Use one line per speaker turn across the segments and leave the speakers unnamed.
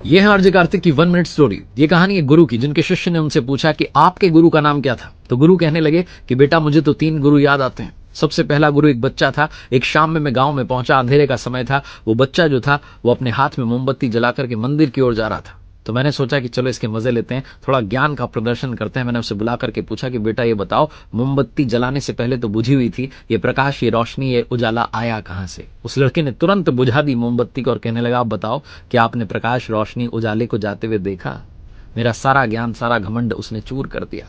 ये है आरजे कार्तिक की 1 मिनट स्टोरी। ये कहानी एक गुरु की, जिनके शिष्य ने उनसे पूछा कि आपके गुरु का नाम क्या था। तो गुरु कहने लगे कि बेटा मुझे तो 3 गुरु याद आते हैं। सबसे पहला गुरु एक बच्चा था। एक शाम में मैं गांव में पहुंचा, अंधेरे का समय था। वो बच्चा जो था वो अपने हाथ में मोमबत्ती जलाकर के मंदिर की ओर जा रहा था। तो मैंने सोचा कि चलो इसके मजे लेते हैं, थोड़ा ज्ञान का प्रदर्शन करते हैं। मैंने उसे बुला करके पूछा कि बेटा ये बताओ, मोमबत्ती जलाने से पहले तो बुझी हुई थी, ये प्रकाश, ये रोशनी, ये उजाला आया कहां से। उस लड़के ने तुरंत बुझा दी मोमबत्ती को और कहने लगा, आप बताओ कि आपने प्रकाश, रोशनी, उजाले को जाते हुए देखा। मेरा सारा ज्ञान, सारा घमंड उसने चूर कर दिया।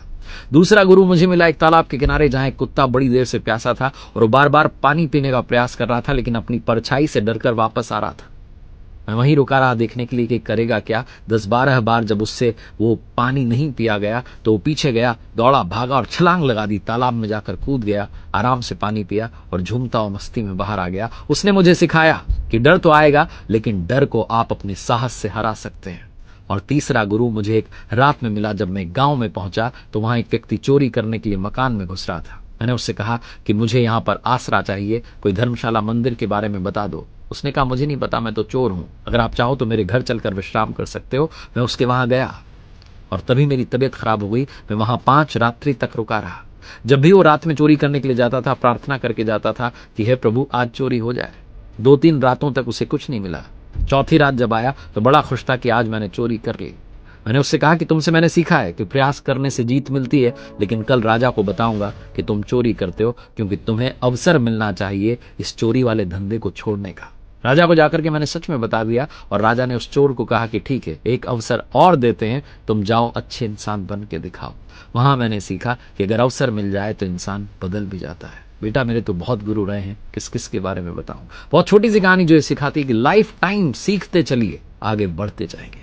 दूसरा गुरु मुझे मिला एक तालाब के किनारे, जहां एक कुत्ता बड़ी देर से प्यासा था और वो बार बार पानी पीने का प्रयास कर रहा था, लेकिन अपनी परछाई से डरकर वापस आ रहा था। मैं वहीं रुका रहा देखने के लिए कि करेगा क्या। 10-12 बार जब उससे वो पानी नहीं पिया गया तो वो पीछे गया, दौड़ा, भागा और छलांग लगा दी, तालाब में जाकर कूद गया, आराम से पानी पिया और झूमता हुआ मस्ती में बाहर आ गया। उसने मुझे सिखाया कि डर तो आएगा, लेकिन डर को आप अपने साहस से हरा सकते हैं। और तीसरा गुरु मुझे एक रात में मिला, जब मैं गांव में पहुंचा तो वहां एक व्यक्ति चोरी करने के लिए मकान में घुस रहा था। मैंने उससे कहा कि मुझे यहाँ पर आसरा चाहिए, कोई धर्मशाला, मंदिर के बारे में बता दो। उसने कहा मुझे नहीं पता, मैं तो चोर हूं, अगर आप चाहो तो मेरे घर चलकर विश्राम कर सकते हो। मैं उसके वहां गया और तभी मेरी तबीयत खराब हो गई। मैं वहां 5 रात्रि तक रुका रहा। जब भी वो रात में चोरी करने के लिए जाता था, प्रार्थना करके जाता था कि हे प्रभु आज चोरी हो जाए। 2-3 रातों तक उसे कुछ नहीं मिला। चौथी रात जब आया तो बड़ा खुश था कि आज मैंने चोरी कर ली। मैंने उससे कहा कि तुमसे मैंने सीखा है कि प्रयास करने से जीत मिलती है, लेकिन कल राजा को बताऊंगा कि तुम चोरी करते हो, क्योंकि तुम्हें अवसर मिलना चाहिए इस चोरी वाले धंधे को छोड़ने का। राजा को जाकर के मैंने सच में बता दिया और राजा ने उस चोर को कहा कि ठीक है, एक अवसर और देते हैं, तुम जाओ, अच्छे इंसान बन के दिखाओ। वहां मैंने सीखा कि अगर अवसर मिल जाए तो इंसान बदल भी जाता है। बेटा मेरे तो बहुत गुरु रहे हैं, किस किस के बारे में बताऊं। बहुत छोटी सी कहानी जो ये सिखाती है कि लाइफ टाइम सीखते चलिए, आगे बढ़ते जाएंगे।